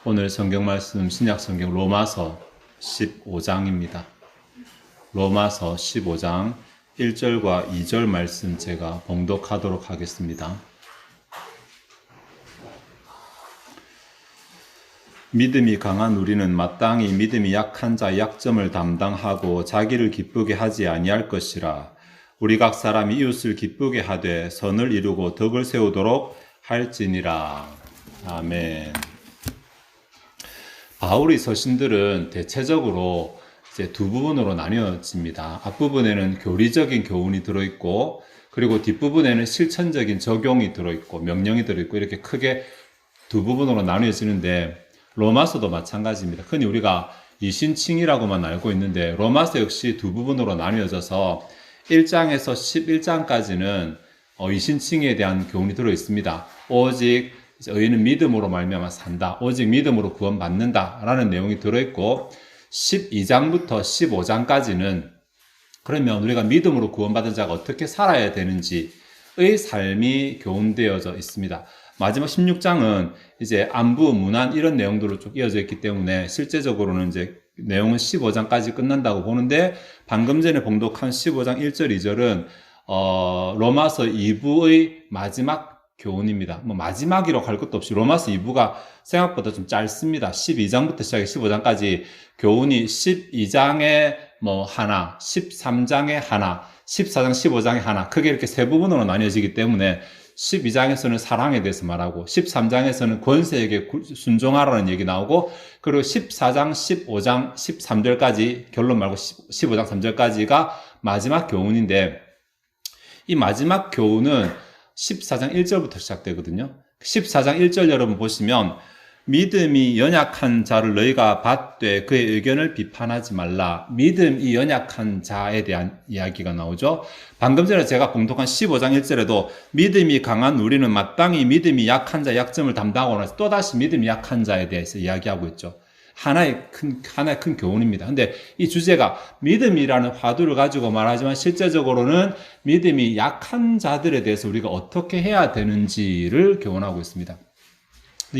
오늘 성경 말씀 신약 성경 로마서 15장입니다. 로마서 15장 1절과 2절 말씀 제가 봉독하도록 하겠습니다. 믿음이 강한 우리는 마땅히 믿음이 약한 자의 약점을 담당하고 자기를 기쁘게 하지 아니할 것이라. 우리 각 사람이 이웃을 기쁘게 하되 선을 이루고 덕을 세우도록 할지니라. 아멘. 바울의 서신들은 대체적으로 이제 두 부분으로 나뉘어집니다. 앞부분에는 교리적인 교훈이 들어있고, 그리고 뒷부분에는 실천적인 적용이 들어있고, 명령이 들어있고, 이렇게 크게 두 부분으로 나뉘어지는데, 로마서도 마찬가지입니다. 흔히 우리가 이신칭이라고만 알고 있는데, 로마서 역시 두 부분으로 나뉘어져서 1장에서 11장까지는 이신칭에 대한 교훈이 들어있습니다. 오직 의인은 믿음으로 말미암아 산다. 오직 믿음으로 구원받는다. 라는 내용이 들어있고, 12장부터 15장까지는 그러면 우리가 믿음으로 구원받은 자가 어떻게 살아야 되는지의 삶이 교훈되어져 있습니다. 마지막 16장은 이제 안부, 문안 이런 내용들로 쭉 이어져 있기 때문에 실제적으로는 이제 내용은 15장까지 끝난다고 보는데, 방금 전에 봉독한 15장 1절, 2절은 로마서 2부의 마지막 교훈입니다. 마지막이라고 할 것도 없이 로마서 2부가 생각보다 좀 짧습니다. 12장부터 시작해 15장까지 교훈이 12장에 하나, 13장에 하나, 14장, 15장에 하나, 크게 이렇게 세 부분으로 나뉘어지기 때문에 12장에서는 사랑에 대해서 말하고, 13장에서는 권세에게 순종하라는 얘기 나오고, 그리고 14장, 15장, 13절까지, 결론 말고 15장 3절까지가 마지막 교훈인데, 이 마지막 교훈은 14장 1절부터 시작되거든요. 14장 1절 여러분 보시면, 믿음이 연약한 자를 너희가 받되 그의 의견을 비판하지 말라. 믿음이 연약한 자에 대한 이야기가 나오죠. 방금 전에 제가 봉독한 15장 1절에도 믿음이 강한 우리는 마땅히 믿음이 약한 자의 약점을 담당하고 나서 또다시 믿음이 약한 자에 대해서 이야기하고 있죠. 하나의 큰 교훈입니다. 근데 이 주제가 믿음이라는 화두를 가지고 말하지만 실제적으로는 믿음이 약한 자들에 대해서 우리가 어떻게 해야 되는지를 교훈하고 있습니다.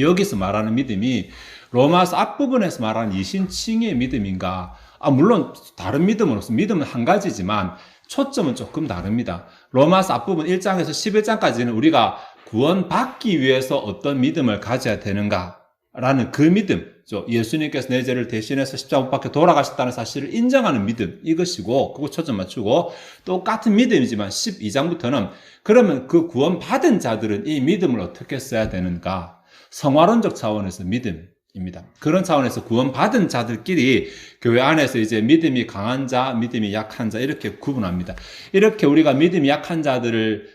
여기서 말하는 믿음이 로마서 앞부분에서 말하는 이신칭의 믿음인가? 물론 다른 믿음으로서 믿음은 한 가지지만 초점은 조금 다릅니다. 로마서 앞부분 1장에서 11장까지는 우리가 구원받기 위해서 어떤 믿음을 가져야 되는가라는 그 믿음, 예수님께서 내 죄를 대신해서 십자가 못 박혀 돌아가셨다는 사실을 인정하는 믿음, 이것이고, 그거 초점 맞추고, 똑같은 믿음이지만 12장부터는 그러면 그 구원받은 자들은 이 믿음을 어떻게 써야 되는가? 성화론적 차원에서 믿음입니다. 그런 차원에서 구원받은 자들끼리 교회 안에서 이제 믿음이 강한 자, 믿음이 약한 자 이렇게 구분합니다. 이렇게 우리가 믿음이 약한 자들을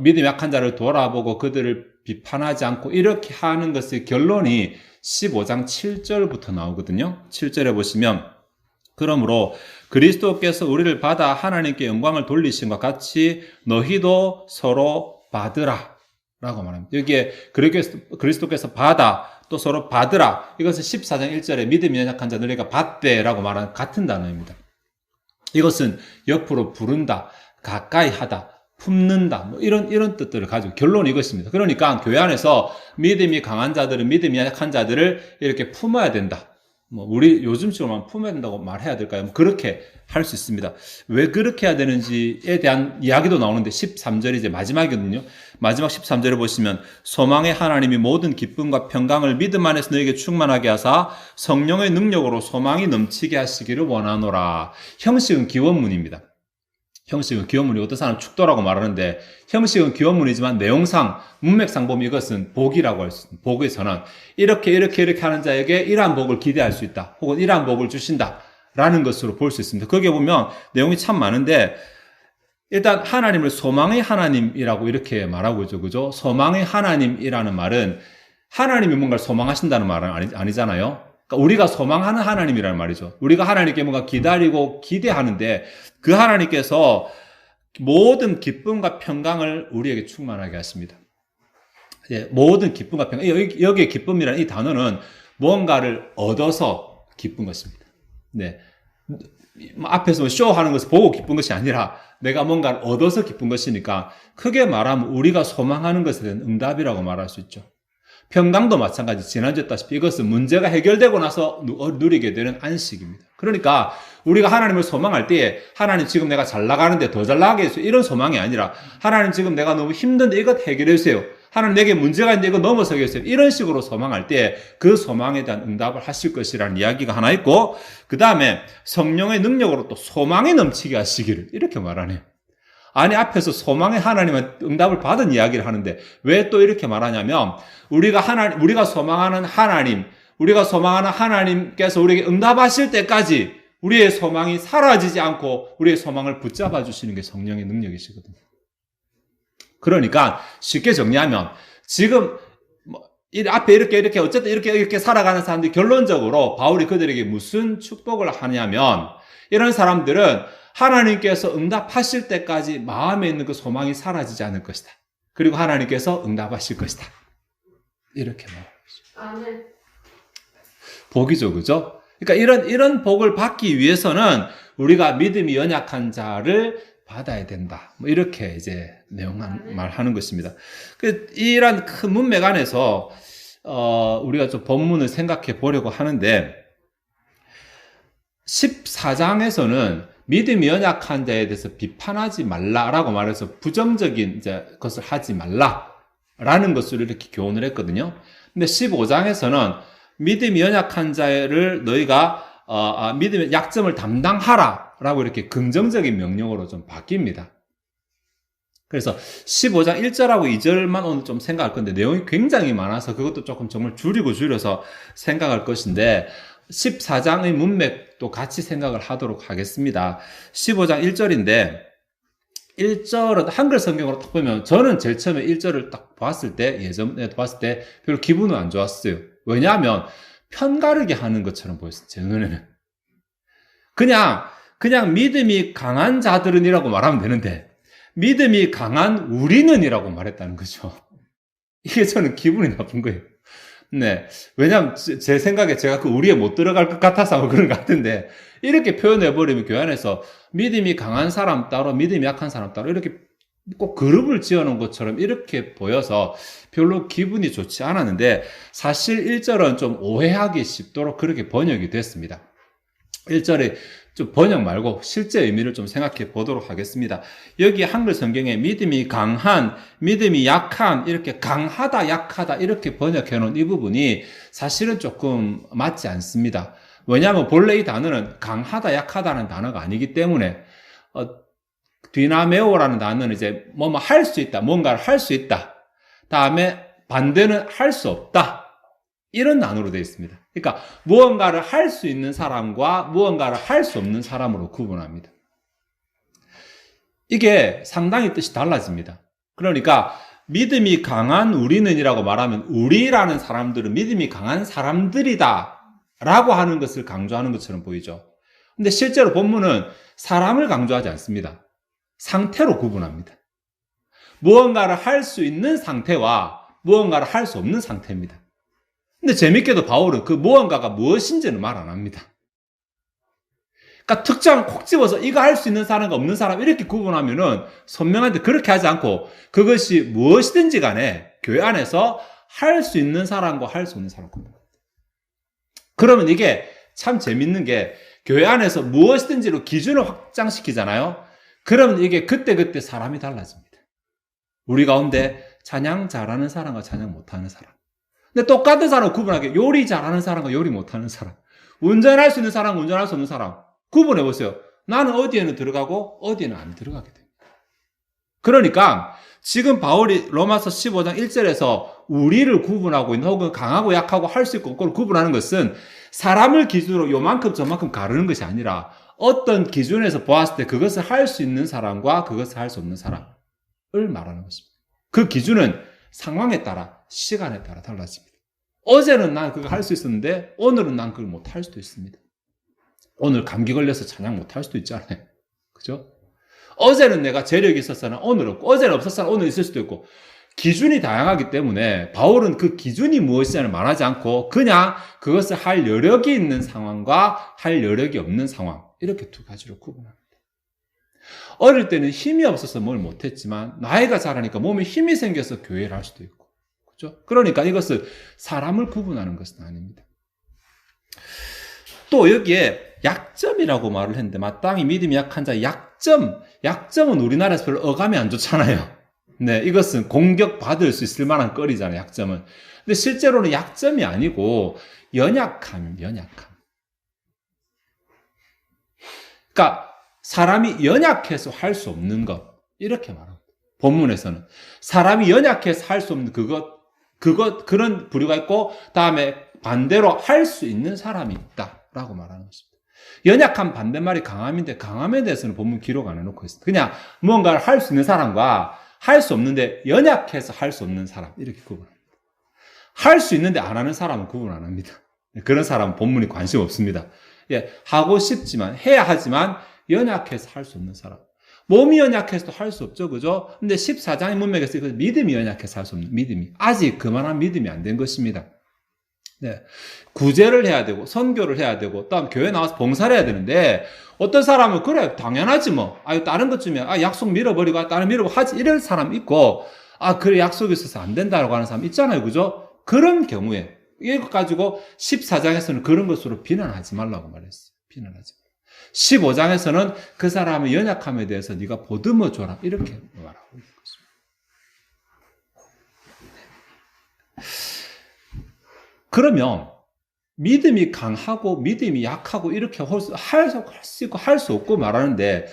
믿음이 약한 자를 돌아보고 그들을 비판하지 않고 이렇게 하는 것의 결론이 15장 7절부터 나오거든요. 7절에 보시면, 그러므로 그리스도께서 우리를 받아 하나님께 영광을 돌리신 것 같이 너희도 서로 받으라 라고 말합니다. 여기에 그리스도께서 받아, 또 서로 받으라. 이것은 14장 1절에 믿음이 연약한 자 너희가 받되 라고 말하는 같은 단어입니다. 이것은 옆으로 부른다, 가까이 하다, 품는다, 이런 뜻들을 가지고 결론이 이것입니다. 그러니까 교회 안에서 믿음이 강한 자들은 믿음이 약한 자들을 이렇게 품어야 된다. 우리 요즘처럼 품어야 된다고 말해야 될까요? 그렇게 할 수 있습니다. 왜 그렇게 해야 되는지에 대한 이야기도 나오는데 13절이 이제 마지막이거든요. 마지막 13절을 보시면, 소망의 하나님이 모든 기쁨과 평강을 믿음 안에서 너에게 충만하게 하사 성령의 능력으로 소망이 넘치게 하시기를 원하노라. 형식은 기원문입니다. 형식은 기원문이고, 어떤 사람은 축도라고 말하는데, 형식은 기원문이지만 내용상, 문맥상 보면 이것은 복이라고 할 수 있습니다. 복의 선언. 이렇게 하는 자에게 이러한 복을 기대할 수 있다. 혹은 이러한 복을 주신다. 라는 것으로 볼 수 있습니다. 거기에 보면 내용이 참 많은데, 일단 하나님을 소망의 하나님이라고 이렇게 말하고 있죠. 그죠? 소망의 하나님이라는 말은 하나님이 뭔가를 소망하신다는 말은 아니잖아요. 그러니까 우리가 소망하는 하나님이라는 말이죠. 우리가 하나님께 뭔가 기다리고 기대하는데, 그 하나님께서 모든 기쁨과 평강을 우리에게 충만하게 하십니다. 모든 기쁨과 평강. 여기에 기쁨이라는 이 단어는 뭔가를 얻어서 기쁜 것입니다. 네. 앞에서 쇼하는 것을 보고 기쁜 것이 아니라 내가 뭔가를 얻어서 기쁜 것이니까, 크게 말하면 우리가 소망하는 것에 대한 응답이라고 말할 수 있죠. 평강도 마찬가지. 지난주에 했다시피 이것은 문제가 해결되고 나서 누리게 되는 안식입니다. 그러니까 우리가 하나님을 소망할 때에 하나님 지금 내가 잘 나가는데 더 잘 나가게 해주세요. 이런 소망이 아니라 하나님 지금 내가 너무 힘든데 이것 해결해 주세요. 하나님 내게 문제가 있는데 이거 넘어서게 해주세요. 이런 식으로 소망할 때 그 소망에 대한 응답을 하실 것이라는 이야기가 하나 있고, 그 다음에 성령의 능력으로 또 소망이 넘치게 하시기를, 이렇게 말하네요. 아니, 앞에서 소망의 하나님은 응답을 받은 이야기를 하는데 왜 또 이렇게 말하냐면, 우리가 소망하는 하나님, 우리가 소망하는 하나님께서 우리에게 응답하실 때까지 우리의 소망이 사라지지 않고 우리의 소망을 붙잡아 주시는 게 성령의 능력이시거든요. 그러니까 쉽게 정리하면, 지금 앞에 이렇게 어쨌든 이렇게 살아가는 사람들이 결론적으로 바울이 그들에게 무슨 축복을 하냐면, 이런 사람들은 하나님께서 응답하실 때까지 마음에 있는 그 소망이 사라지지 않을 것이다. 그리고 하나님께서 응답하실 것이다. 이렇게 말하고 있어요. 복이죠, 그죠? 그러니까 이런 복을 받기 위해서는 우리가 믿음이 연약한 자를 받아야 된다. 뭐 이렇게 이제 말하는 것입니다. 이런 큰 문맥 안에서 우리가 좀 본문을 생각해 보려고 하는데, 14장에서는 믿음이 연약한 자에 대해서 비판하지 말라라고 말해서 부정적인 이제 것을 하지 말라라는 것을 이렇게 교훈을 했거든요. 근데 15장에서는 믿음이 연약한 자를 너희가 믿음의 약점을 담당하라라고 이렇게 긍정적인 명령으로 좀 바뀝니다. 그래서 15장 1절하고 2절만 오늘 좀 생각할 건데 내용이 굉장히 많아서 그것도 조금 정말 줄여서 생각할 것인데, 14장의 문맥도 같이 생각을 하도록 하겠습니다. 15장 1절인데 1절은 한글 성경으로 딱 보면, 저는 제일 처음에 1절을 딱 봤을 때, 예전에 봤을 때 별로 기분은 안 좋았어요. 왜냐하면 편가르게 하는 것처럼 보였어요. 제 눈에는. 그냥 믿음이 강한 자들은 이라고 말하면 되는데 믿음이 강한 우리는 이라고 말했다는 거죠. 이게 저는 기분이 나쁜 거예요. 네. 왜냐면 제 생각에 제가 그 우리에 못 들어갈 것 같아서 그런 것 같은데, 이렇게 표현해버리면 교회 안에서 믿음이 강한 사람 따로, 믿음이 약한 사람 따로 이렇게 꼭 그룹을 지어놓은 것처럼 이렇게 보여서 별로 기분이 좋지 않았는데, 사실 1절은 좀 오해하기 쉽도록 그렇게 번역이 됐습니다. 1절에 좀 번역 말고 실제 의미를 좀 생각해 보도록 하겠습니다. 여기 한글 성경에 믿음이 강한, 믿음이 약한, 이렇게 강하다, 약하다 이렇게 번역해 놓은 이 부분이 사실은 조금 맞지 않습니다. 왜냐하면 본래 이 단어는 강하다, 약하다는 단어가 아니기 때문에, 디나메오라는 단어는 이제 할 수 있다, 뭔가를 할 수 있다. 다음에 반대는 할 수 없다. 이런 단어로 되어 있습니다. 그러니까 무언가를 할 수 있는 사람과 무언가를 할 수 없는 사람으로 구분합니다. 이게 상당히 뜻이 달라집니다. 그러니까 믿음이 강한 우리는이라고 말하면 우리라는 사람들은 믿음이 강한 사람들이다 라고 하는 것을 강조하는 것처럼 보이죠. 근데 실제로 본문은 사람을 강조하지 않습니다. 상태로 구분합니다. 무언가를 할 수 있는 상태와 무언가를 할 수 없는 상태입니다. 근데 재밌게도 바울은 그 무언가가 무엇인지는 말 안 합니다. 그러니까 특정 콕 집어서 이거 할 수 있는 사람과 없는 사람 이렇게 구분하면은 선명한데, 그렇게 하지 않고 그것이 무엇이든지 간에 교회 안에서 할 수 있는 사람과 할 수 없는 사람 구분합니다. 그러면 이게 참 재밌는 게, 교회 안에서 무엇이든지로 기준을 확장시키잖아요. 그러면 이게 그때그때 사람이 달라집니다. 우리 가운데 찬양 잘하는 사람과 찬양 못하는 사람, 근데 똑같은 사람 구분하게, 요리 잘하는 사람과 요리 못하는 사람, 운전할 수 있는 사람, 운전할 수 없는 사람 구분해 보세요. 나는 어디에는 들어가고 어디에는 안 들어가게 됩니다. 그러니까 지금 바울이 로마서 15장 1절에서 우리를 구분하고 있는, 혹은 강하고 약하고 할 수 있고 없고를 구분하는 것은 사람을 기준으로 요만큼 저만큼 가르는 것이 아니라 어떤 기준에서 보았을 때 그것을 할 수 있는 사람과 그것을 할 수 없는 사람을 말하는 것입니다. 그 기준은 상황에 따라, 시간에 따라 달라집니다. 어제는 난 그거 할 수 있었는데 오늘은 난 그걸 못 할 수도 있습니다. 오늘 감기 걸려서 찬양 못 할 수도 있잖아요. 그죠? 어제는 내가 재력이 있었으나 오늘 없고, 어제는 없었으나 오늘 있을 수도 있고, 기준이 다양하기 때문에 바울은 그 기준이 무엇이냐를 말하지 않고 그냥 그것을 할 여력이 있는 상황과 할 여력이 없는 상황, 이렇게 두 가지로 구분합니다. 어릴 때는 힘이 없어서 뭘 못했지만 나이가 자라니까 몸에 힘이 생겨서 교회를 할 수도 있고, 그렇죠? 그러니까 이것을 사람을 구분하는 것은 아닙니다. 또 여기에 약점이라고 말을 했는데 마땅히 믿음이 약한 자의 약점은 우리나라에서 별로 어감이 안 좋잖아요. 네, 이것은 공격받을 수 있을 만한 거리잖아요, 약점은. 근데 실제로는 약점이 아니고 연약함. 그러니까 사람이 연약해서 할 수 없는 것, 이렇게 말합니다. 본문에서는 사람이 연약해서 할 수 없는 그런 부류가 있고, 다음에 반대로 할 수 있는 사람이 있다라고 말하는 것입니다. 연약한 반대말이 강함인데, 강함에 대해서는 본문 기록 안 해놓고 있습니다. 그냥 무언가를 할 수 있는 사람과 할 수 없는데 연약해서 할 수 없는 사람, 이렇게 구분합니다. 할 수 있는데 안 하는 사람은 구분 안 합니다. 그런 사람은 본문이 관심 없습니다. 예, 하고 싶지만, 해야 하지만 연약해서 할 수 없는 사람. 몸이 연약해서도 할 수 없죠, 그죠? 근데 14장의 문맥에서 믿음이 연약해서 할 수 없는 믿음이, 아직 그만한 믿음이 안 된 것입니다. 네. 구제를 해야 되고, 선교를 해야 되고, 또 교회 나와서 봉사를 해야 되는데, 어떤 사람은, 그래, 당연하지 뭐. 다른 것 중에, 약속 밀어버리고, 다른 밀어버리고 하지, 이럴 사람 있고, 그래, 약속이 있어서 안 된다고 하는 사람 있잖아요, 그죠? 그런 경우에, 이것 가지고 14장에서는 그런 것으로 비난하지 말라고 말했어요. 비난하지 말라. 15장에서는 그 사람의 연약함에 대해서 네가 보듬어 줘라, 이렇게 말하고 있는 것입니다. 그러면 믿음이 강하고 믿음이 약하고 이렇게 할 수 있고 할 수 없고 말하는데,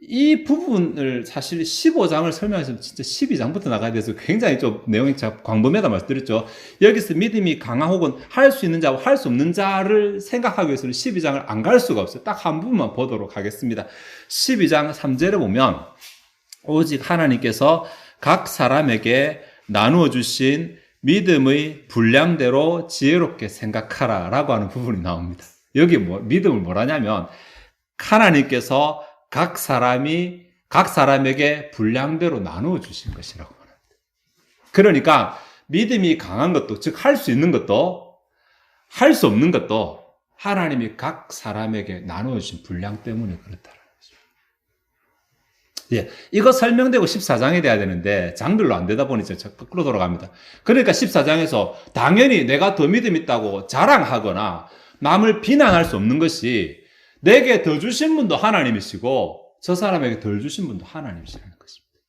이 부분을 사실 15장을 설명해서 진짜 12장부터 나가야 돼서 굉장히 좀 내용이 광범위하다 말씀드렸죠. 여기서 믿음이 강한 혹은 할 수 있는 자와 할 수 없는 자를 생각하기 위해서는 12장을 안 갈 수가 없어요. 딱 한 부분만 보도록 하겠습니다. 12장 3절에 보면, 오직 하나님께서 각 사람에게 나누어 주신 믿음의 분량대로 지혜롭게 생각하라 라고 하는 부분이 나옵니다. 여기 믿음을 뭐라냐면, 하나님께서 각 사람에게 분량대로 나누어 주신 것이라고 말합니다. 그러니까 믿음이 강한 것도, 즉 할 수 있는 것도 할 수 없는 것도 하나님이 각 사람에게 나누어 주신 분량 때문에 그렇다는 거죠. 예, 이거 설명되고 14장에 돼야 되는데 장들로 안 되다 보니 제가 거꾸로 돌아갑니다. 그러니까 14장에서 당연히 내가 더 믿음 있다고 자랑하거나 남을 비난할 수 없는 것이, 내게 더 주신 분도 하나님이시고 저 사람에게 덜 주신 분도 하나님이시라는 것입니다.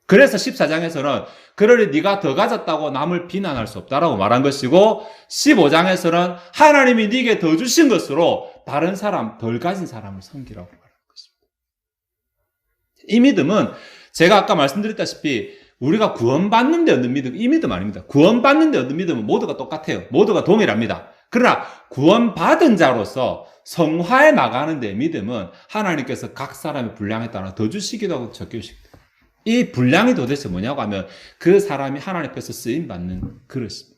그래서 14장에서는 그러니 네가 더 가졌다고 남을 비난할 수 없다라고 말한 것이고, 15장에서는 하나님이 네게 더 주신 것으로 다른 사람, 덜 가진 사람을 섬기라고 말하는 것입니다. 이 믿음은 제가 아까 말씀드렸다시피 우리가 구원받는 데 얻는 믿음, 이 믿음 아닙니다. 구원받는 데 얻는 믿음은 모두가 똑같아요. 모두가 동일합니다. 그러나 구원받은 자로서 성화해 나가는 데 믿음은 하나님께서 각 사람의 분량에 따라 더 주시기도 하고 적게 주시기도 하고, 이 분량이 도대체 뭐냐고 하면 그 사람이 하나님께서 쓰임받는 그릇입니다.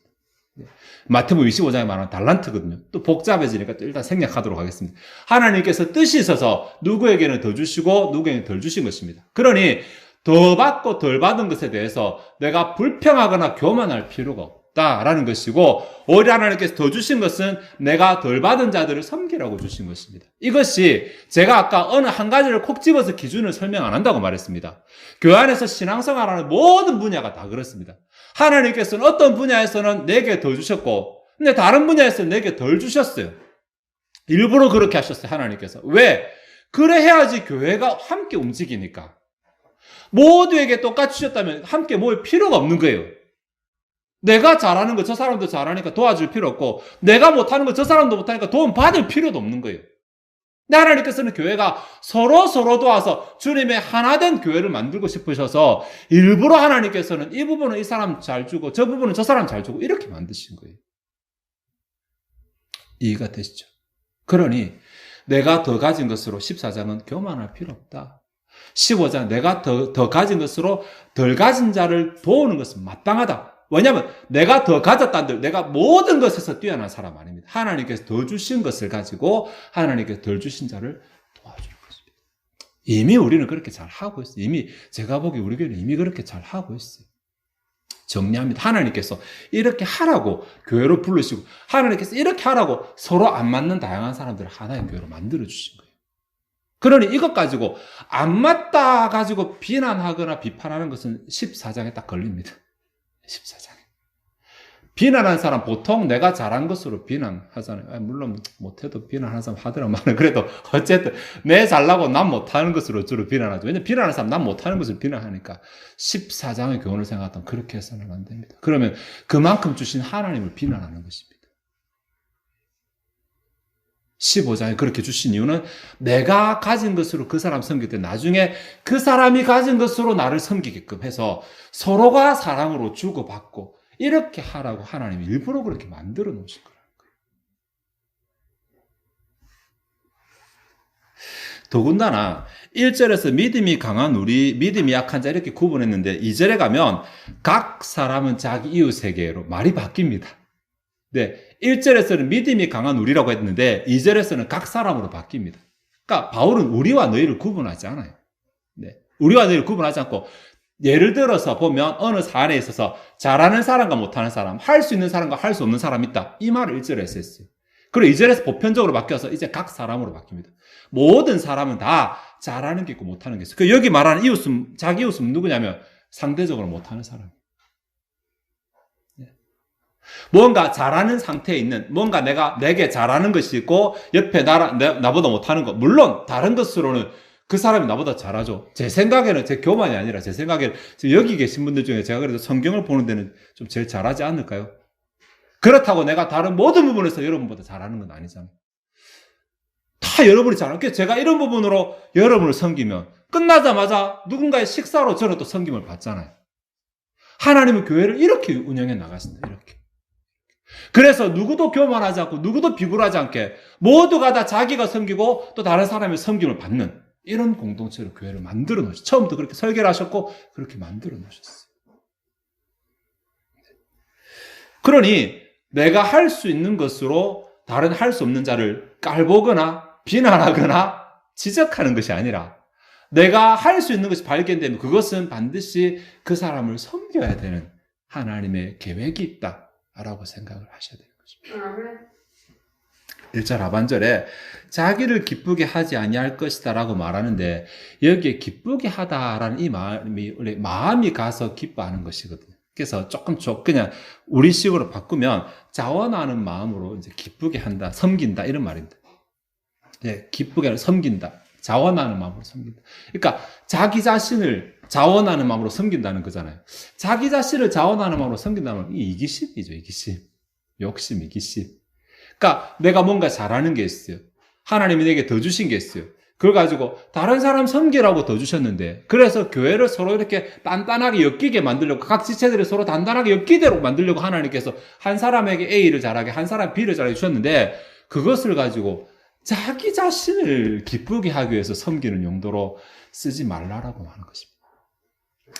마태복음 25장에 말하는 달란트거든요. 또 복잡해지니까 또 일단 생략하도록 하겠습니다. 하나님께서 뜻이 있어서 누구에게는 더 주시고 누구에게는 덜 주신 것입니다. 그러니 더 받고 덜 받은 것에 대해서 내가 불평하거나 교만할 필요가 없다라는 것이고, 오히려 하나님께서 더 주신 것은 내가 덜 받은 자들을 섬기라고 주신 것입니다. 이것이 제가 아까 어느 한 가지를 콕 집어서 기준을 설명 안 한다고 말했습니다. 교회 안에서 신앙생활하는 모든 분야가 다 그렇습니다. 하나님께서는 어떤 분야에서는 내게 더 주셨고, 근데 다른 분야에서는 내게 덜 주셨어요. 일부러 그렇게 하셨어요, 하나님께서. 왜? 그래 해야지 교회가 함께 움직이니까. 모두에게 똑같이 주셨다면 함께 모일 필요가 없는 거예요. 내가 잘하는 거 저 사람도 잘하니까 도와줄 필요 없고, 내가 못하는 거 저 사람도 못하니까 도움 받을 필요도 없는 거예요. 근데 하나님께서는 교회가 서로 도와서 주님의 하나된 교회를 만들고 싶으셔서 일부러 하나님께서는 이 부분은 이 사람 잘 주고 저 부분은 저 사람 잘 주고 이렇게 만드신 거예요. 이해가 되시죠? 그러니 내가 더 가진 것으로 14장은 교만할 필요 없다. 15장 내가 더 가진 것으로 덜 가진 자를 도우는 것은 마땅하다. 왜냐하면 내가 더 가졌다는데 내가 모든 것에서 뛰어난 사람 아닙니다. 하나님께서 더 주신 것을 가지고 하나님께서 덜 주신 자를 도와주는 것입니다. 이미 우리는 그렇게 잘 하고 있어요. 이미 제가 보기에 우리 교회는 이미 그렇게 잘 하고 있어요. 정리합니다. 하나님께서 이렇게 하라고 교회로 부르시고, 하나님께서 이렇게 하라고 서로 안 맞는 다양한 사람들을 하나의 교회로 만들어 주신 거예요. 그러니 이것 가지고 안 맞다 가지고 비난하거나 비판하는 것은 14장에 딱 걸립니다. 14장에. 비난하는 사람 보통 내가 잘한 것으로 비난하잖아요. 물론 못해도 비난하는 사람 하더라만 그래도 어쨌든 내 잘나고 난 못하는 것으로 주로 비난하죠. 왜냐면 비난하는 사람 난 못하는 것을 비난하니까 14장의 교훈을 생각하면 그렇게 해서는 안 됩니다. 그러면 그만큼 주신 하나님을 비난하는 것입니다. 15장에 그렇게 주신 이유는 내가 가진 것으로 그 사람 섬길 때 나중에 그 사람이 가진 것으로 나를 섬기게끔 해서 서로가 사랑으로 주고받고 이렇게 하라고 하나님이 일부러 그렇게 만들어 놓으신 거예요. 더군다나 1절에서 믿음이 강한 우리, 믿음이 약한 자 이렇게 구분했는데 2절에 가면 각 사람은 자기 이웃에게로 말이 바뀝니다. 네, 1절에서는 믿음이 강한 우리라고 했는데 2절에서는 각 사람으로 바뀝니다. 그러니까 바울은 우리와 너희를 구분하지 않아요. 네, 우리와 너희를 구분하지 않고 예를 들어서 보면 어느 사안에 있어서 잘하는 사람과 못하는 사람, 할 수 있는 사람과 할 수 없는 사람이 있다. 이 말을 1절에서 했어요. 그리고 2절에서 보편적으로 바뀌어서 이제 각 사람으로 바뀝니다. 모든 사람은 다 잘하는 게 있고 못하는 게 있어요. 그 여기 말하는 이웃은, 자기 이웃은 누구냐면 상대적으로 못하는 사람. 뭔가 잘하는 상태에 있는, 뭔가 내게 잘하는 것이 있고 옆에 나보다 못하는 것. 물론 다른 것으로는 그 사람이 나보다 잘하죠. 제 생각에는, 제 교만이 아니라 제 생각에는 여기 계신 분들 중에 제가 그래도 성경을 보는 데는 좀 제일 잘하지 않을까요? 그렇다고 내가 다른 모든 부분에서 여러분보다 잘하는 건 아니잖아요. 다 여러분이 잘하는, 제가 이런 부분으로 여러분을 섬기면 끝나자마자 누군가의 식사로 저는 또 섬김을 받잖아요. 하나님은 교회를 이렇게 운영해 나가신다. 이렇게. 그래서 누구도 교만하지 않고 누구도 비굴하지 않게 모두가 다 자기가 섬기고 또 다른 사람의 섬김을 받는 이런 공동체로 교회를 만들어 놓으셨어요. 처음부터 그렇게 설계를 하셨고 그렇게 만들어 놓으셨어요. 그러니 내가 할 수 있는 것으로 다른 할 수 없는 자를 깔보거나 비난하거나 지적하는 것이 아니라 내가 할 수 있는 것이 발견되면 그것은 반드시 그 사람을 섬겨야 되는 하나님의 계획이 있다라고 생각을 하셔야 되는 것입니다. 1절 하반절에 자기를 기쁘게 하지 아니할 것이다 라고 말하는데 여기에 기쁘게 하다라는 이 마음이 가서 기뻐하는 것이거든요. 그래서 조금 그냥 우리식으로 바꾸면 자원하는 마음으로 이제 기쁘게 한다, 섬긴다 이런 말입니다. 네, 기쁘게 섬긴다, 자원하는 마음으로 섬긴다. 그러니까 자기 자신을 자원하는 마음으로 섬긴다는 거잖아요. 자기 자신을 자원하는 마음으로 섬긴다는 건 이기심이죠, 이기심. 욕심, 이기심. 그러니까 내가 뭔가 잘하는 게 있어요. 하나님이 내게 더 주신 게 있어요. 그걸 가지고 다른 사람 섬기라고 더 주셨는데 그래서 교회를 서로 이렇게 단단하게 엮이게 만들려고 각 지체들을 서로 단단하게 엮이도록 만들려고 하나님께서 한 사람에게 A를 잘하게 한 사람 B를 잘하게 주셨는데 그것을 가지고 자기 자신을 기쁘게 하기 위해서 섬기는 용도로 쓰지 말라라고 하는 것입니다.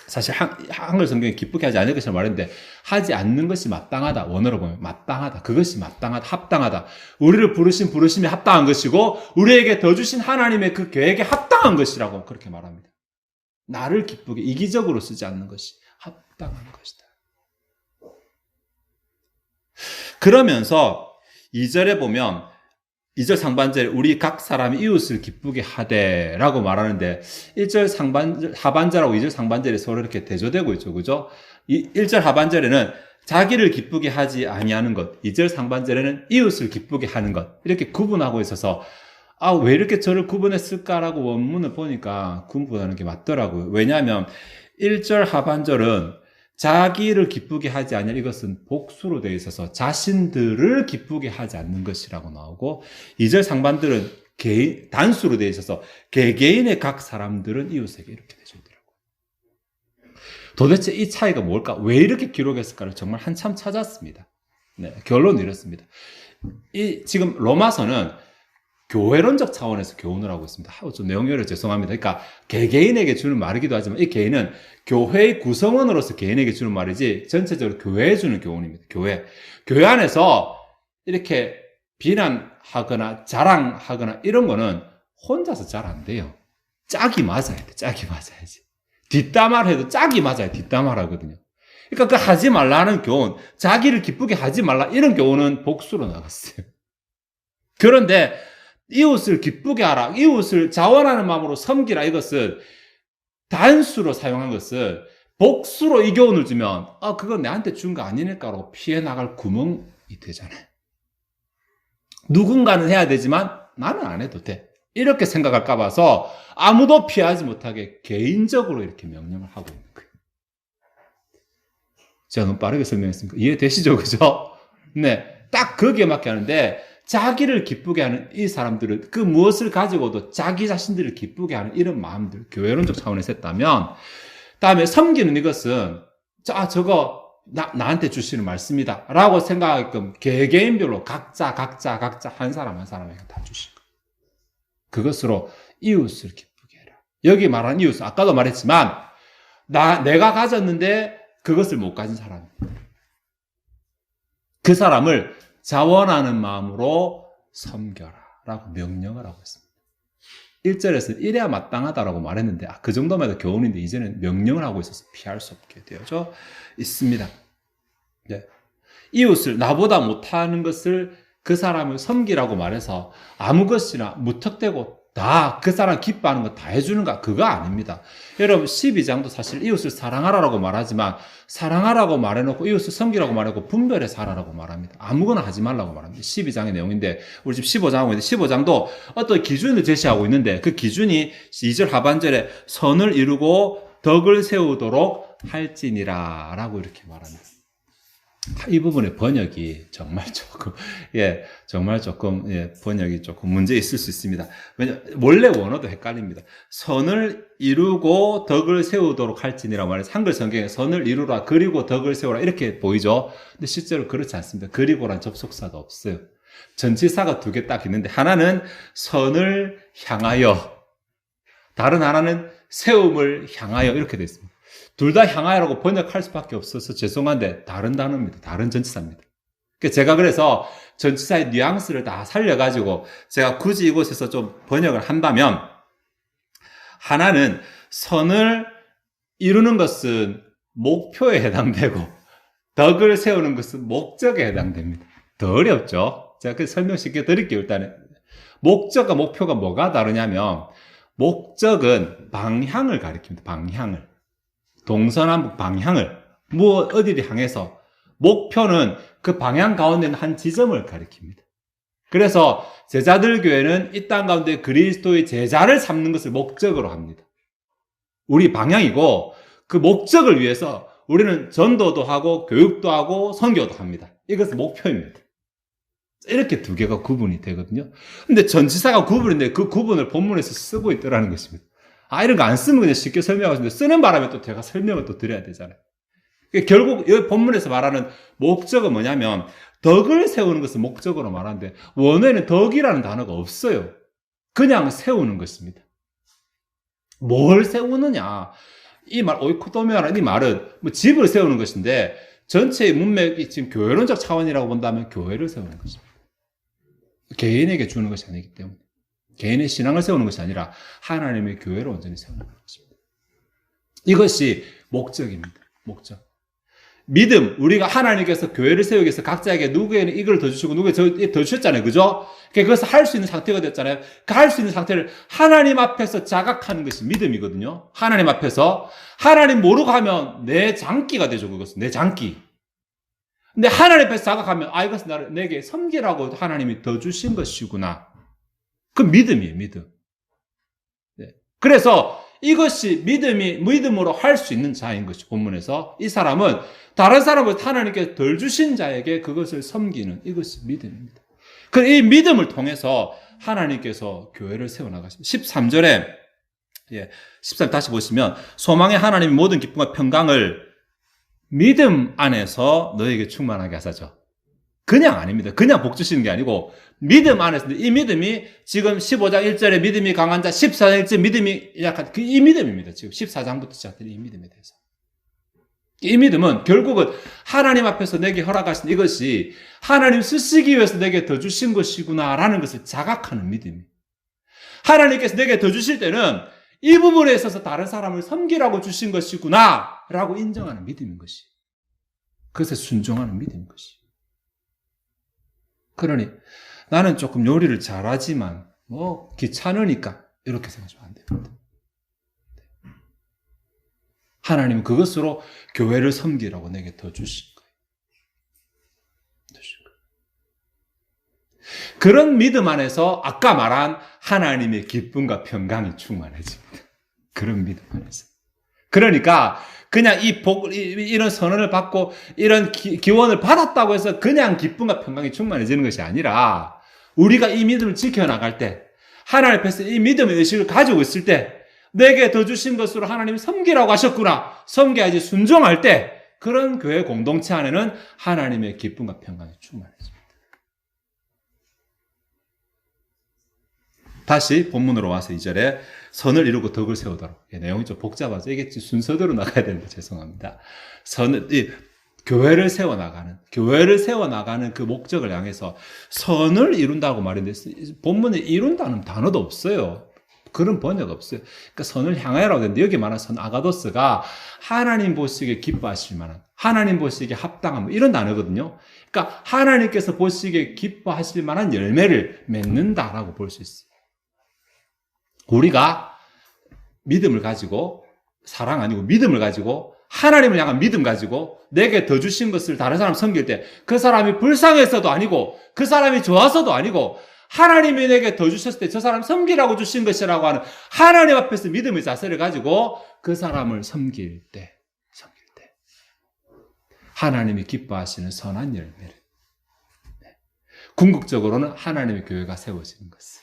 사실 한글 성경에 기쁘게 하지 않을 것이라고 말했는데 하지 않는 것이 마땅하다. 원어로 보면 마땅하다. 그것이 마땅하다. 합당하다. 우리를 부르신 부르심이 합당한 것이고 우리에게 더 주신 하나님의 그 계획에 합당한 것이라고 그렇게 말합니다. 나를 기쁘게 이기적으로 쓰지 않는 것이 합당한 것이다. 그러면서 2절에 보면 2절 상반절에 우리 각 사람이 이웃을 기쁘게 하되라고 말하는데 1절 하반절하고 2절 상반절이 서로 이렇게 대조되고 있죠. 그죠? 1절 하반절에는 자기를 기쁘게 하지 아니하는 것, 2절 상반절에는 이웃을 기쁘게 하는 것 이렇게 구분하고 있어서 왜 이렇게 저를 구분했을까라고 원문을 보니까 구분하는 게 맞더라고요. 왜냐하면 1절 하반절은 자기를 기쁘게 하지 않을 이것은 복수로 되어 있어서 자신들을 기쁘게 하지 않는 것이라고 나오고 2절 상반들은 단수로 되어 있어서 개개인의 각 사람들은 이웃에게 이렇게 되어 있더라고요. 도대체 이 차이가 뭘까? 왜 이렇게 기록했을까를 정말 한참 찾았습니다. 네, 결론은 이렇습니다. 지금 로마서는 교회론적 차원에서 교훈을 하고 있습니다. 좀 내용이 어려서 죄송합니다. 그러니까 개개인에게 주는 말이기도 하지만 이 개인은 교회의 구성원으로서 개인에게 주는 말이지 전체적으로 교회에 주는 교훈입니다. 교회 안에서 이렇게 비난하거나 자랑하거나 이런 거는 혼자서 잘 안 돼요. 짝이 맞아야 돼. 짝이 맞아야지. 뒷담화를 해도 짝이 맞아야 뒷담화를 하거든요. 그러니까 그 하지 말라는 교훈, 자기를 기쁘게 하지 말라 이런 교훈은 복수로 나갔어요. 그런데 이웃을 기쁘게 하라. 이웃을 자원하는 마음으로 섬기라. 이것은 단수로 사용한 것은 복수로 이 교훈을 주면 그건 내한테 준 거 아니니까로 피해 나갈 구멍이 되잖아요. 누군가는 해야 되지만 나는 안 해도 돼. 이렇게 생각할까 봐서 아무도 피하지 못하게 개인적으로 이렇게 명령을 하고 있는 거예요. 제가 너무 빠르게 설명했으니까 이해되시죠? 그죠? 네. 딱 거기에 맞게 하는데 자기를 기쁘게 하는 이 사람들은 그 무엇을 가지고도 자기 자신들을 기쁘게 하는 이런 마음들, 교회론적 차원에서 했다면, 다음에 섬기는 이것은 저거 나한테 주시는 말씀이다 라고 생각하게끔 개개인별로 각자 한 사람 한 사람에게 다 주시고, 그것으로 이웃을 기쁘게 해라. 여기 말하는 이웃은 아까도 말했지만 내가 가졌는데 그것을 못 가진 사람입니다. 그 사람을 자원하는 마음으로 섬겨라 라고 명령을 하고 있습니다. 1절에서 이래야 마땅하다라고 말했는데 그 정도만 해도 교훈인데 이제는 명령을 하고 있어서 피할 수 없게 되어져 있습니다. 네. 이웃을 나보다 못하는 것을 그 사람을 섬기라고 말해서 아무 것이나 무턱대고 다 그 사람 기뻐하는 거 다 해주는가? 그거 아닙니다. 여러분 12장도 사실 이웃을 사랑하라고 말하지만 사랑하라고 말해놓고 이웃을 섬기라고 말하고 분별해 살아라고 말합니다. 아무거나 하지 말라고 말합니다. 12장의 내용인데 우리 지금 15장 하고 있는데 15장도 어떤 기준을 제시하고 있는데 그 기준이 2절 하반절에 선을 이루고 덕을 세우도록 할지니라 라고 이렇게 말합니다. 이 부분의 번역이 정말 조금, 번역이 조금 문제 있을 수 있습니다. 원래 원어도 헷갈립니다. 선을 이루고 덕을 세우도록 할지니라고 말해서 한글 성경에 선을 이루라, 그리고 덕을 세우라 이렇게 보이죠? 근데 실제로 그렇지 않습니다. 그리고란 접속사도 없어요. 전치사가 2개 딱 있는데 하나는 선을 향하여, 다른 하나는 세움을 향하여 이렇게 되어 있습니다. 둘 다 향하여라고 번역할 수밖에 없어서 죄송한데 다른 단어입니다. 다른 전치사입니다. 제가 그래서 전치사의 뉘앙스를 다 살려가지고 제가 굳이 이곳에서 좀 번역을 한다면 하나는 선을 이루는 것은 목표에 해당되고 덕을 세우는 것은 목적에 해당됩니다. 더 어렵죠? 제가 그 설명 쉽게 드릴게요. 일단은 목적과 목표가 뭐가 다르냐면 목적은 방향을 가리킵니다. 방향을. 동서남북 방향을 어디를 향해서, 목표는 그 방향 가운데 있는 한 지점을 가리킵니다. 그래서 제자들 교회는 이 땅 가운데 그리스도의 제자를 삼는 것을 목적으로 합니다. 우리 방향이고 그 목적을 위해서 우리는 전도도 하고 교육도 하고 선교도 합니다. 이것은 목표입니다. 이렇게 2개가 구분이 되거든요. 근데 전치사가 구분인데 그 구분을 본문에서 쓰고 있더라는 것입니다. 이런 거 안 쓰면 그냥 쉽게 설명하고 있는데 쓰는 바람에 또 제가 설명을 또 드려야 되잖아요. 결국 여기 본문에서 말하는 목적은 뭐냐면 덕을 세우는 것을 목적으로 말하는데 원어에는 덕이라는 단어가 없어요. 그냥 세우는 것입니다. 뭘 세우느냐? 이 말, 오이코도메라는 이 말은 집을 세우는 것인데 전체의 문맥이 지금 교회론적 차원이라고 본다면 교회를 세우는 것입니다. 개인에게 주는 것이 아니기 때문에. 개인의 신앙을 세우는 것이 아니라 하나님의 교회를 온전히 세우는 것입니다. 이것이 목적입니다. 목적. 믿음, 우리가 하나님께서 교회를 세우기 위해서 각자에게 누구에게는 이걸 더 주시고 누구에게 더 주셨잖아요. 그죠? 그것을 할 수 있는 상태가 됐잖아요. 그 할 수 있는 상태를 하나님 앞에서 자각하는 것이 믿음이거든요. 하나님 앞에서. 하나님 모르고 하면 내 장기가 되죠. 그것은 내 장기. 근데 하나님 앞에서 자각하면 이것은 내게 섬기라고 하나님이 더 주신 것이구나. 그 믿음이에요, 믿음. 네. 그래서 이것이 믿음으로 할 수 있는 자인 것이 본문에서 이 사람은 다른 사람을 하나님께 덜 주신 자에게 그것을 섬기는 이것이 믿음입니다. 이 믿음을 통해서 하나님께서 교회를 세워나가십니다. 13절에 13절 다시 보시면 소망의 하나님이 모든 기쁨과 평강을 믿음 안에서 너에게 충만하게 하사죠. 그냥 아닙니다. 그냥 복 주시는 게 아니고 믿음 안에서 이 믿음이 지금 15장 1절에 믿음이 강한 자 14장 1절 믿음이 약한 이 믿음입니다. 지금 14장부터 시작된 이 믿음에 대해서. 이 믿음은 결국은 하나님 앞에서 내게 허락하신 이것이 하나님 쓰시기 위해서 내게 더 주신 것이구나라는 것을 자각하는 믿음이에요. 하나님께서 내게 더 주실 때는 이 부분에 있어서 다른 사람을 섬기라고 주신 것이구나라고 인정하는 믿음인 것이. 그것에 순종하는 믿음인 것이. 그러니 나는 조금 요리를 잘하지만 뭐 귀찮으니까 이렇게 생각하시면 안 됩니다. 하나님은 그것으로 교회를 섬기라고 내게 더 주신 거예요. 그런 믿음 안에서 아까 말한 하나님의 기쁨과 평강이 충만해집니다. 그런 믿음 안에서. 그러니까 그냥 이런 선언을 받고 이런 기원을 받았다고 해서 그냥 기쁨과 평강이 충만해지는 것이 아니라 우리가 이 믿음을 지켜나갈 때, 하나님 앞에서 이 믿음의 의식을 가지고 있을 때, 내게 더 주신 것으로 하나님이 섬기라고 하셨구나, 섬겨야지 순종할 때, 그런 교회 공동체 안에는 하나님의 기쁨과 평강이 충만해집니다. 다시 본문으로 와서 2절에 선을 이루고 덕을 세우도록. 내용이 좀 복잡하죠. 이게 순서대로 나가야 되는데 죄송합니다. 교회를 세워나가는 그 목적을 향해서 선을 이룬다고 말했는데, 본문에 이룬다는 단어도 없어요. 그런 번역 없어요. 그러니까 선을 향하여라고 했는데, 여기 말하는 선 아가도스가 하나님 보시기에 기뻐하실 만한, 하나님 보시기에 합당한, 이런 단어거든요. 그러니까 하나님께서 보시기에 기뻐하실 만한 열매를 맺는다라고 볼 수 있어요. 우리가 믿음을 가지고, 사랑 아니고 믿음을 가지고, 하나님을 향한 믿음 가지고 내게 더 주신 것을 다른 사람 섬길 때, 그 사람이 불쌍해서도 아니고 그 사람이 좋아서도 아니고 하나님이 내게 더 주셨을 때 저 사람 섬기라고 주신 것이라고 하는 하나님 앞에서 믿음의 자세를 가지고 그 사람을 섬길 때 하나님이 기뻐하시는 선한 열매를, 궁극적으로는 하나님의 교회가 세워지는 것을,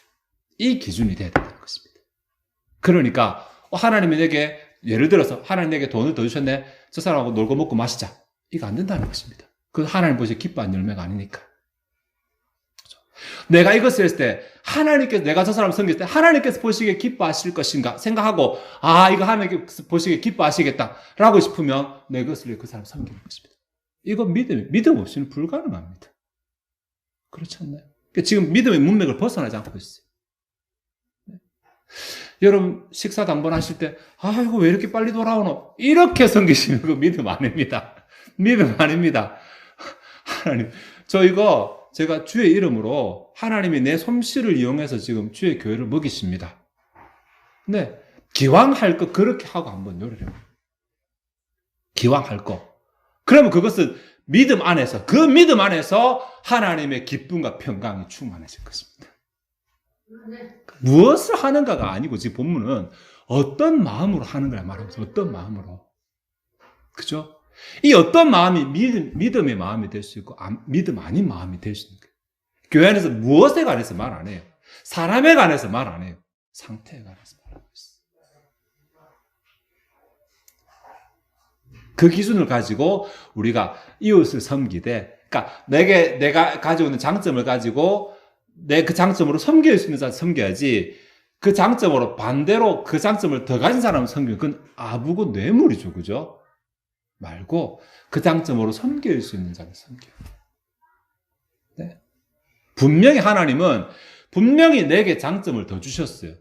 이 기준이 돼야 된다는 것입니다. 그러니까 하나님이 내게, 예를 들어서 하나님 내게 돈을 더 주셨네, 저 사람하고 놀고 먹고 마시자, 이거 안 된다는 것입니다. 그 하나님 보시기에 기뻐한 열매가 아니니까. 그렇죠? 내가 이것을 했을 때 하나님께서, 내가 저 사람 섬길 때 하나님께서 보시기에 기뻐하실 것인가 생각하고, 이거 하나님께서 보시기에 기뻐하시겠다라고 싶으면 내 것을 위해 그 사람 섬기는 것입니다. 이거 믿음 없이는 불가능합니다. 그렇지 않나요? 그러니까 지금 믿음의 문맥을 벗어나지 않고 있어요. 여러분 식사 당번하실 때 이거 왜 이렇게 빨리 돌아오노? 이렇게 섬기시면 그 믿음 아닙니다. 믿음 아닙니다. 하나님, 제가 주의 이름으로 하나님이 내 솜씨를 이용해서 지금 주의 교회를 먹이십니다. 네, 기왕 할 거 그렇게 하고 한번 노래해요. 기왕 할 거. 그러면 그것은 믿음 안에서, 그 믿음 안에서 하나님의 기쁨과 평강이 충만해질 것입니다. 무엇을 하는가가 아니고, 지금 본문은 어떤 마음으로 하는 걸 말하면서, 어떤 마음으로. 그죠? 이 어떤 마음이 믿음의 마음이 될 수 있고, 믿음 아닌 마음이 될 수 있는 거예요. 교회 안에서 무엇에 관해서 말 안 해요. 사람에 관해서 말 안 해요. 상태에 관해서 말하고 있어요. 그 기준을 가지고 우리가 이웃을 섬기되, 그러니까 내가 가지고 있는 장점을 가지고 내 그 장점으로 섬길 수 있는 사람 섬겨야지, 그 장점으로 반대로 그 장점을 더 가진 사람을 섬기면 그건 아부고 뇌물이죠. 그죠? 말고 그 장점으로 섬길 수 있는 자를 섬겨요. 네. 분명히 하나님은 분명히 내게 장점을 더 주셨어요.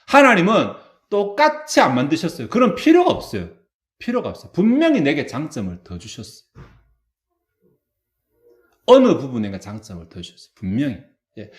하나님은 똑같이 안 만드셨어요. 그런 필요가 없어요. 분명히 내게 장점을 더 주셨어요. 어느 부분인가 장점을 더 주셨어요. 분명히. 예.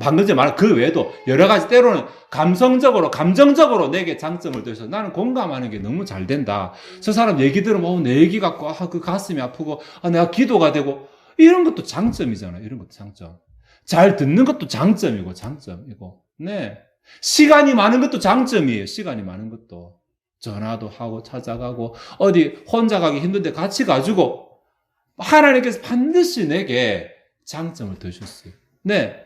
방금 전에 말한 그 외에도 여러 가지, 때로는 감정적으로 내게 장점을 더 주셔서 나는 공감하는 게 너무 잘 된다. 저 사람 얘기 들으면 내 얘기 같고 그 가슴이 아프고 내가 기도가 되고, 이런 것도 장점이잖아요. 이런 것도 장점. 잘 듣는 것도 장점이고. 네. 시간이 많은 것도 장점이에요. 시간이 많은 것도. 전화도 하고 찾아가고 어디 혼자 가기 힘든데 같이 가지고, 하나님께서 반드시 내게 장점을 더 주셨어요. 네.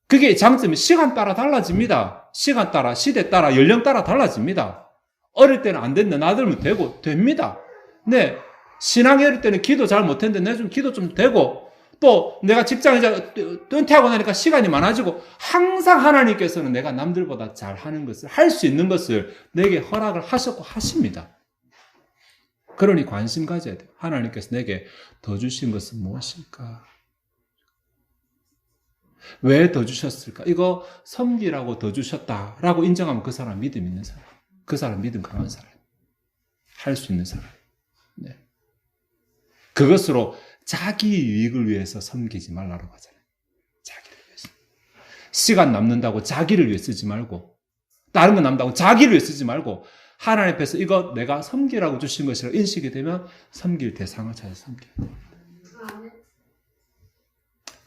그게 장점이 시간 따라 달라집니다. 시간 따라, 시대 따라, 연령 따라 달라집니다. 어릴 때는 안 됐는데 나들면 됩니다. 네. 신앙이 어릴 때는 기도 잘 못했는데 내가 좀 기도 좀 되고, 또 내가 직장이자 은퇴하고 나니까 시간이 많아지고, 항상 하나님께서는 내가 남들보다 잘 하는 것을, 할 수 있는 것을 내게 허락을 하셨고 하십니다. 그러니 관심 가져야 돼요. 하나님께서 내게 더 주신 것은 무엇일까? 왜 더 주셨을까? 이거 섬기라고 더 주셨다라고 인정하면 그 사람 믿음 있는 사람, 그 사람 믿음 강한 사람, 할 수 있는 사람. 네. 그것으로 자기 유익을 위해서 섬기지 말라고 하잖아요. 자기를 위해서. 시간 남는다고 자기를 위해 쓰지 말고, 다른 거 남는다고 자기를 위해 쓰지 말고, 하나님 앞에서 이거 내가 섬기라고 주신 것이라고 인식이 되면 섬길 대상을 찾아 섬겨야 돼요.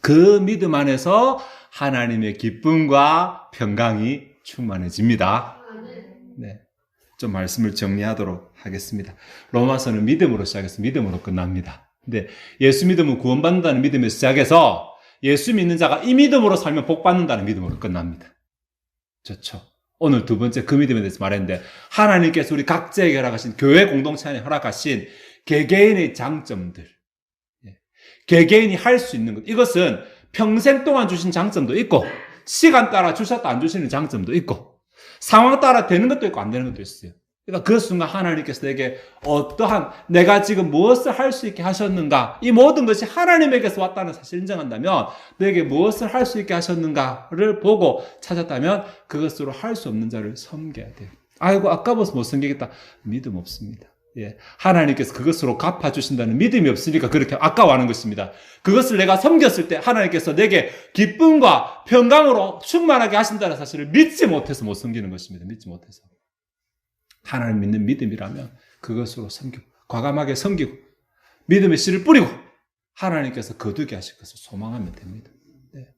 그 믿음 안에서 하나님의 기쁨과 평강이 충만해집니다. 네. 좀 말씀을 정리하도록 하겠습니다. 로마서는 믿음으로 시작해서 믿음으로 끝납니다. 근데 예수 믿음은 구원받는다는 믿음에서 시작해서 예수 믿는 자가 이 믿음으로 살면 복 받는다는 믿음으로 끝납니다. 좋죠. 오늘 두 번째 그 믿음에 대해서 말했는데, 하나님께서 우리 각자에게 허락하신, 교회 공동체 안에 허락하신 개개인의 장점들, 개개인이 할 수 있는 것, 이것은 평생 동안 주신 장점도 있고, 시간 따라 주셨다 안 주시는 장점도 있고, 상황 따라 되는 것도 있고 안 되는 것도 있어요. 그러니까 그 순간 하나님께서 내게 어떠한, 내가 지금 무엇을 할 수 있게 하셨는가, 이 모든 것이 하나님에게서 왔다는 사실을 인정한다면, 내게 무엇을 할 수 있게 하셨는가를 보고 찾았다면 그것으로 할 수 없는 자를 섬겨야 돼요. 아이고 아까워서 못 섬기겠다. 믿음 없습니다. 예, 하나님께서 그것으로 갚아주신다는 믿음이 없으니까 그렇게 아까워하는 것입니다. 그것을 내가 섬겼을 때 하나님께서 내게 기쁨과 평강으로 충만하게 하신다는 사실을 믿지 못해서 못 섬기는 것입니다. 믿지 못해서. 하나님 믿는 믿음이라면 그것으로 섬기고, 과감하게 섬기고, 믿음의 씨를 뿌리고 하나님께서 거두게 하실 것을 소망하면 됩니다. 네.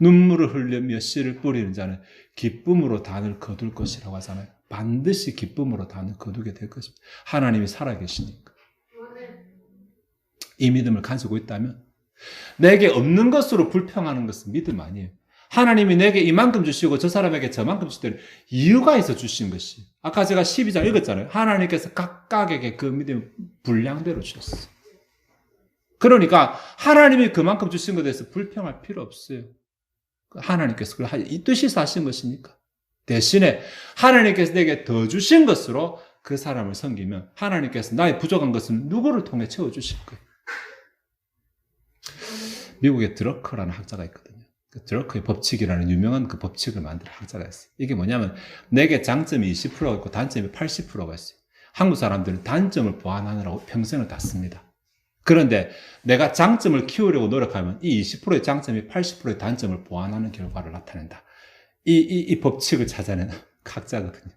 눈물을 흘리며 씨를 뿌리는 자는 기쁨으로 단을 거둘 것이라고 하잖아요. 반드시 기쁨으로 단을 거두게 될 것입니다. 하나님이 살아계시니까. 이 믿음을 가지고 있다면, 내게 없는 것으로 불평하는 것은 믿음 아니에요. 하나님이 내게 이만큼 주시고 저 사람에게 저만큼 주시는 이유가 있어 주신 것이, 아까 제가 12장 읽었잖아요. 하나님께서 각각에게 그 믿음 분량대로 주셨어요. 그러니까 하나님이 그만큼 주신 것에 대해서 불평할 필요 없어요. 하나님께서 이 뜻이서 하신 것이니까. 대신에 하나님께서 내게 더 주신 것으로 그 사람을 섬기면 하나님께서 나의 부족한 것은 누구를 통해 채워주실 거예요. 미국에 드러커라는 학자가 있거든요. 그 드러커의 법칙이라는 유명한 그 법칙을 만든 학자가 있어요. 이게 뭐냐면, 내게 장점이 20%가 있고 단점이 80%가 있어요. 한국 사람들은 단점을 보완하느라고 평생을 다 씁니다. 그런데 내가 장점을 키우려고 노력하면 이 20%의 장점이 80%의 단점을 보완하는 결과를 나타낸다. 이 법칙을 찾아낸 학자거든요.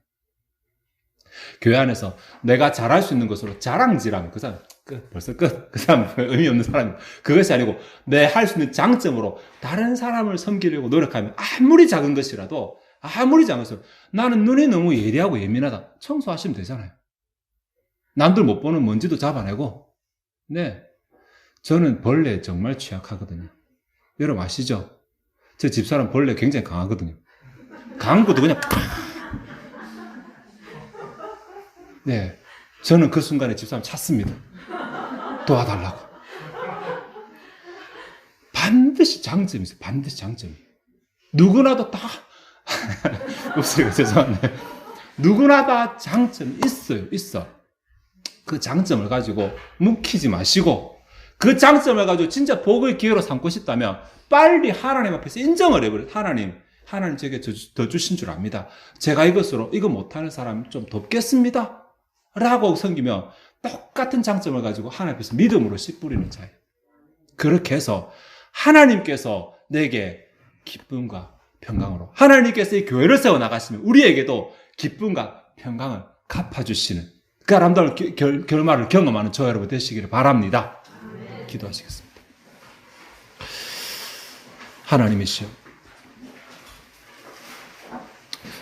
교회 안에서 내가 잘할 수 있는 것으로 자랑질하면 그 사람 끝, 벌써 끝. 그 사람 의미 없는 사람이고, 그것이 아니고 내 할 수 있는 장점으로 다른 사람을 섬기려고 노력하면 아무리 작은 것이라도, 나는 눈이 너무 예리하고 예민하다. 청소하시면 되잖아요. 남들 못 보는 먼지도 잡아내고. 네, 저는 벌레에 정말 취약하거든요. 여러분 아시죠? 제 집사람 벌레 굉장히 강하거든요. 강한 것도 그냥 네, 저는 그 순간에 집사람 찾습니다. 도와달라고. 반드시 장점이 있어요. 반드시 장점이. 누구나도 다 목소리가 죄송한데, 누구나 다 장점이 있어. 그 장점을 가지고 묵히지 마시고, 그 장점을 가지고 진짜 복의 기회로 삼고 싶다면 빨리 하나님 앞에서 인정을 해버려요. 하나님 제게 더 주신 줄 압니다. 제가 이거 못하는 사람 좀 돕겠습니다 라고 섬기면 똑같은 장점을 가지고 하나님 앞에서 믿음으로 씨 뿌리는 자예요. 그렇게 해서 하나님께서 내게 기쁨과 평강으로, 하나님께서 이 교회를 세워나가시면 우리에게도 기쁨과 평강을 갚아주시는 그 아름다운 결말을 경험하는 저와 여러분 되시기를 바랍니다. 기도하시겠습니다. 하나님이시여,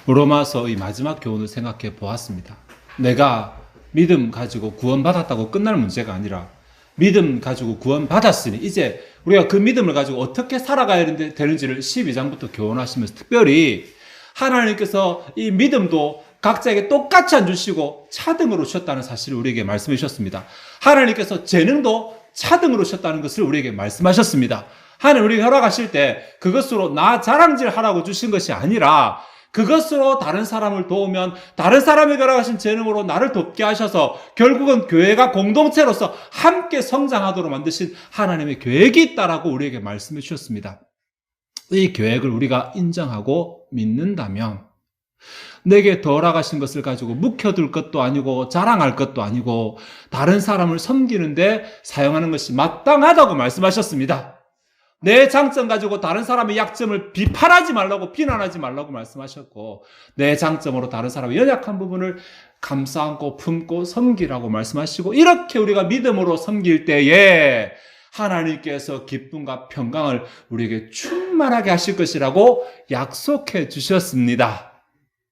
로마서의 마지막 교훈을 생각해 보았습니다. 내가 믿음 가지고 구원받았다고 끝날 문제가 아니라, 믿음 가지고 구원받았으니 이제 우리가 그 믿음을 가지고 어떻게 살아가야 되는지를 12장부터 교훈하시면서, 특별히 하나님께서 이 믿음도 각자에게 똑같이 안 주시고 차등으로 주셨다는 사실을 우리에게 말씀해 주셨습니다. 하나님께서 재능도 차등으로 주셨다는 것을 우리에게 말씀하셨습니다. 하나님 우리에게 허락하실 때 그것으로 나 자랑질 하라고 주신 것이 아니라, 그것으로 다른 사람을 도우면 다른 사람에게 허락하신 재능으로 나를 돕게 하셔서 결국은 교회가 공동체로서 함께 성장하도록 만드신 하나님의 계획이 있다라고 우리에게 말씀해 주셨습니다. 이 계획을 우리가 인정하고 믿는다면 내게 더 허락하신 것을 가지고 묵혀둘 것도 아니고 자랑할 것도 아니고 다른 사람을 섬기는데 사용하는 것이 마땅하다고 말씀하셨습니다. 내 장점 가지고 다른 사람의 약점을 비판하지 말라고, 비난하지 말라고 말씀하셨고, 내 장점으로 다른 사람의 연약한 부분을 감싸 안고 품고 섬기라고 말씀하시고, 이렇게 우리가 믿음으로 섬길 때에 하나님께서 기쁨과 평강을 우리에게 충만하게 하실 것이라고 약속해 주셨습니다.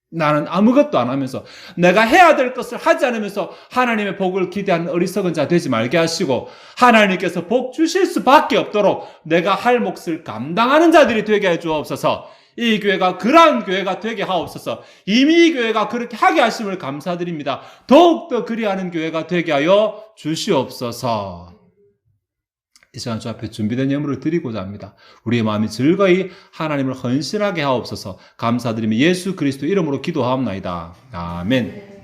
나는 아무것도 안 하면서, 내가 해야 될 것을 하지 않으면서 하나님의 복을 기대하는 어리석은 자 되지 말게 하시고, 하나님께서 복 주실 수밖에 없도록 내가 할 몫을 감당하는 자들이 되게 해 주옵소서. 이 교회가 그러한 교회가 되게 하옵소서. 이미 이 교회가 그렇게 하게 하심을 감사드립니다. 더욱더 그리하는 교회가 되게 하여 주시옵소서. 이 시간 주 앞에 준비된 예물을 드리고자 합니다. 우리의 마음이 즐거이 하나님을 헌신하게 하옵소서. 감사드리며 예수 그리스도 이름으로 기도하옵나이다. 아멘.